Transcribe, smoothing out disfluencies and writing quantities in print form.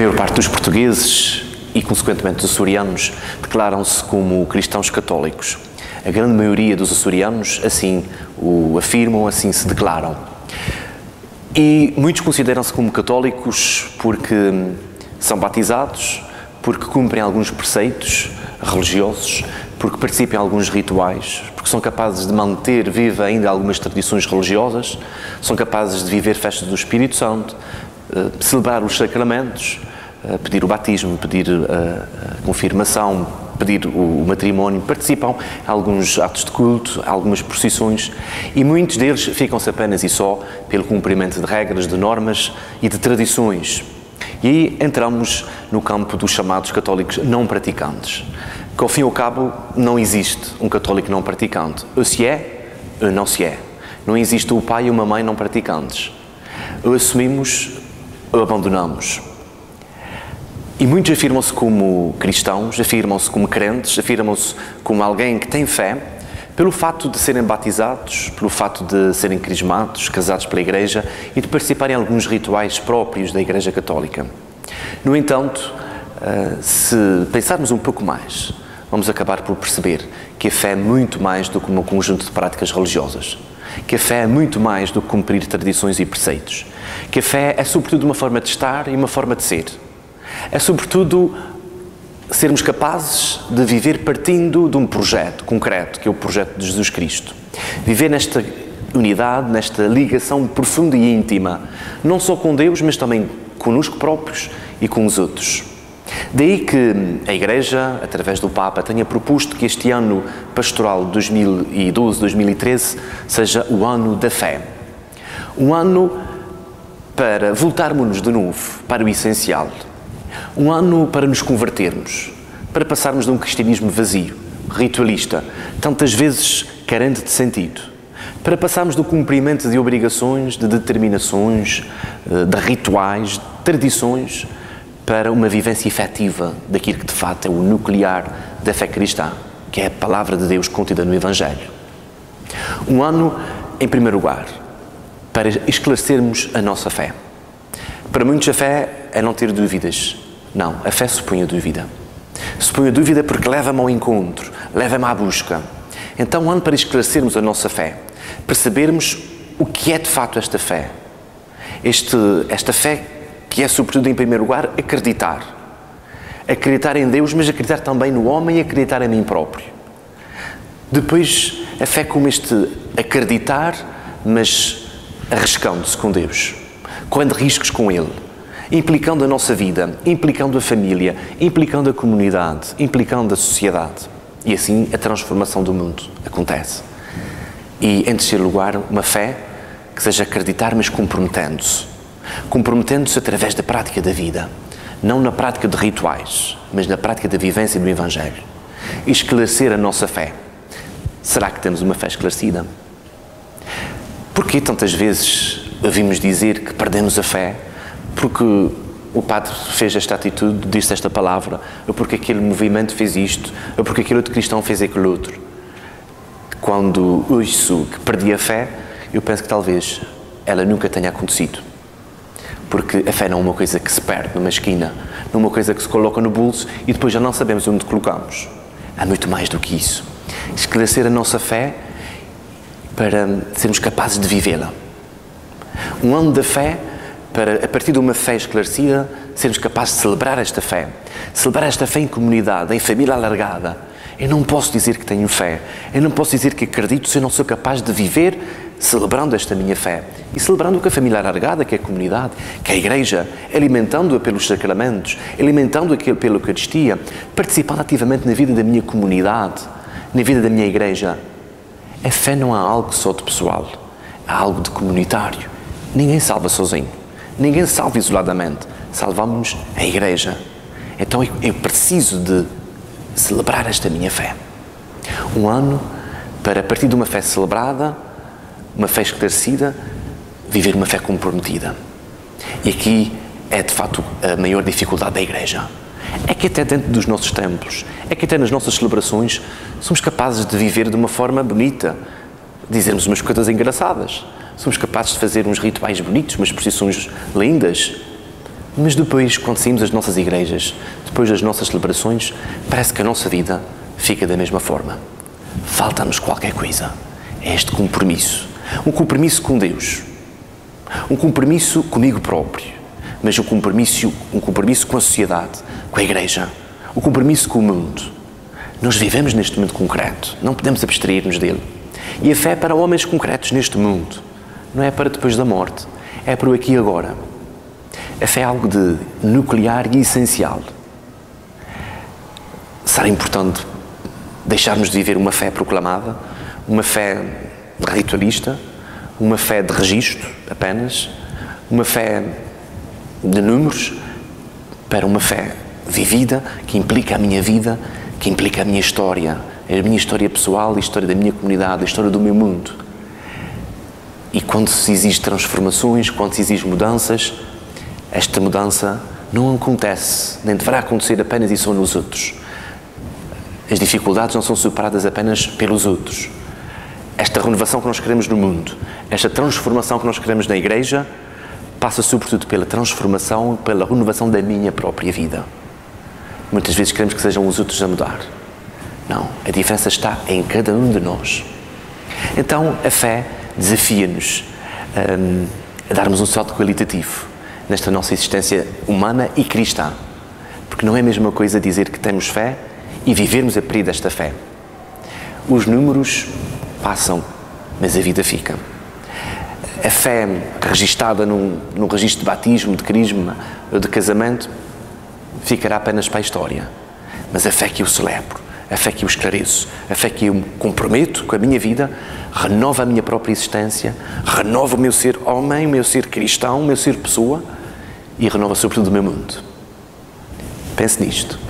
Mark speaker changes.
Speaker 1: maior parte dos portugueses e, consequentemente, dos açorianos declaram-se como cristãos católicos. A grande maioria dos açorianos assim o afirmam, assim se declaram. E muitos consideram-se como católicos porque são batizados, porque cumprem alguns preceitos religiosos, porque participam em alguns rituais, porque são capazes de manter viva ainda algumas tradições religiosas, são capazes de viver festas do Espírito Santo, celebrar os sacramentos, pedir o batismo, pedir a confirmação, pedir o matrimónio, participam em alguns atos de culto, algumas procissões, e muitos deles ficam-se apenas e só pelo cumprimento de regras, de normas e de tradições. E aí entramos no campo dos chamados católicos não praticantes, que ao fim e ao cabo não existe um católico não praticante. Ou se é, ou não se é. Não existe o pai e uma mãe não praticantes. Ou assumimos ou abandonamos. E muitos afirmam-se como cristãos, afirmam-se como crentes, afirmam-se como alguém que tem fé, pelo fato de serem batizados, pelo fato de serem crismados, casados pela Igreja e de participarem em alguns rituais próprios da Igreja Católica. No entanto, se pensarmos um pouco mais, vamos acabar por perceber que a fé é muito mais do que um conjunto de práticas religiosas, que a fé é muito mais do que cumprir tradições e preceitos, que a fé é sobretudo uma forma de estar e uma forma de ser. É sobretudo sermos capazes de viver partindo de um projeto concreto, que é o projeto de Jesus Cristo. Viver nesta unidade, nesta ligação profunda e íntima, não só com Deus, mas também conosco próprios e com os outros. Daí que a Igreja, através do Papa, tenha proposto que este ano pastoral 2012-2013 seja o ano da fé. Um ano para voltarmos-nos de novo para o essencial. Um ano para nos convertermos, para passarmos de um cristianismo vazio, ritualista, tantas vezes carente de sentido, para passarmos do cumprimento de obrigações, de determinações, de rituais, de tradições, para uma vivência efetiva daquilo que de fato é o nuclear da fé cristã, que é a palavra de Deus contida no Evangelho. Um ano, em primeiro lugar, para esclarecermos a nossa fé. Para muitos a fé é não ter dúvidas. Não, a fé supõe a dúvida. Supõe a dúvida porque leva-me ao encontro, leva-me à busca. Então, um ano para esclarecermos a nossa fé, percebermos o que é de fato esta fé. Esta fé que é, sobretudo, em primeiro lugar, acreditar. Acreditar em Deus, mas acreditar também no homem e acreditar em mim próprio. Depois, a fé como este acreditar, mas arriscando-se com Deus, correndo riscos com Ele, implicando a nossa vida, implicando a família, implicando a comunidade, implicando a sociedade. E assim a transformação do mundo acontece. E, em terceiro lugar, uma fé que seja acreditar, mas comprometendo-se. Comprometendo-se através da prática da vida. Não na prática de rituais, mas na prática da vivência do Evangelho. E esclarecer a nossa fé. Será que temos uma fé esclarecida? Porquê tantas vezes ouvimos dizer que perdemos a fé? Porque o padre fez esta atitude, disse esta palavra, ou porque aquele movimento fez isto, ou porque aquele outro cristão fez aquele outro. Quando ouço que perdi a fé, eu penso que talvez ela nunca tenha acontecido. Porque a fé não é uma coisa que se perde numa esquina, não é uma coisa que se coloca no bolso e depois já não sabemos onde colocamos. Há muito mais do que isso. Esclarecer a nossa fé para sermos capazes de vivê-la. Um ano da fé para, a partir de uma fé esclarecida, sermos capazes de celebrar esta fé. Celebrar esta fé em comunidade, em família alargada. Eu não posso dizer que tenho fé. Eu não posso dizer que acredito se eu não sou capaz de viver celebrando esta minha fé. E celebrando com a família alargada, que é a comunidade, que é a Igreja, alimentando-a pelos sacramentos, alimentando-a pela Eucaristia, participando ativamente na vida da minha comunidade, na vida da minha Igreja. A fé não é algo só de pessoal, é algo de comunitário. Ninguém salva sozinho, ninguém salva isoladamente, salvamos a Igreja. Então eu preciso de celebrar esta minha fé. Um ano para, a partir de uma fé celebrada, uma fé esclarecida, viver uma fé comprometida. E aqui é, de facto, a maior dificuldade da Igreja. É que até dentro dos nossos templos, é que até nas nossas celebrações, somos capazes de viver de uma forma bonita, dizermos umas coisas engraçadas, somos capazes de fazer uns rituais bonitos, umas procissões lindas, Mas depois, quando saímos das nossas igrejas, depois das nossas celebrações, parece que a nossa vida fica da mesma forma. Falta-nos qualquer coisa. É este compromisso. Um compromisso com Deus. Um compromisso comigo próprio. Mas um compromisso com a sociedade, com a igreja. Um compromisso com o mundo. Nós vivemos neste mundo concreto. Não podemos abstrair-nos dele. E a fé é para homens concretos neste mundo. Não é para depois da morte. É para o aqui e agora. A fé é algo de nuclear e essencial. Será importante deixarmos de viver uma fé proclamada, uma fé ritualista, uma fé de registro apenas, uma fé de números, para uma fé vivida, que implica a minha vida, que implica a minha história pessoal, a história da minha comunidade, a história do meu mundo. E quando se exige transformações, quando se exige mudanças, esta mudança não acontece, nem deverá acontecer apenas e só nos outros. As dificuldades não são superadas apenas pelos outros. Esta renovação que nós queremos no mundo, esta transformação que nós queremos na igreja, passa sobretudo pela transformação, pela renovação da minha própria vida. Muitas vezes queremos que sejam os outros a mudar. Não, a diferença está em cada um de nós. Então, a fé desafia-nos a darmos um salto qualitativo nesta nossa existência humana e cristã. Porque não é a mesma coisa dizer que temos fé e vivermos a partir desta fé. Os números passam, mas a vida fica. A fé registada num registro de batismo, de crisma ou de casamento ficará apenas para a história. Mas a fé que eu celebro, a fé que eu esclareço, a fé que eu me comprometo com a minha vida, renova a minha própria existência, renova o meu ser homem, o meu ser cristão, o meu ser pessoa e renova sobretudo o meu mundo. Pense nisto.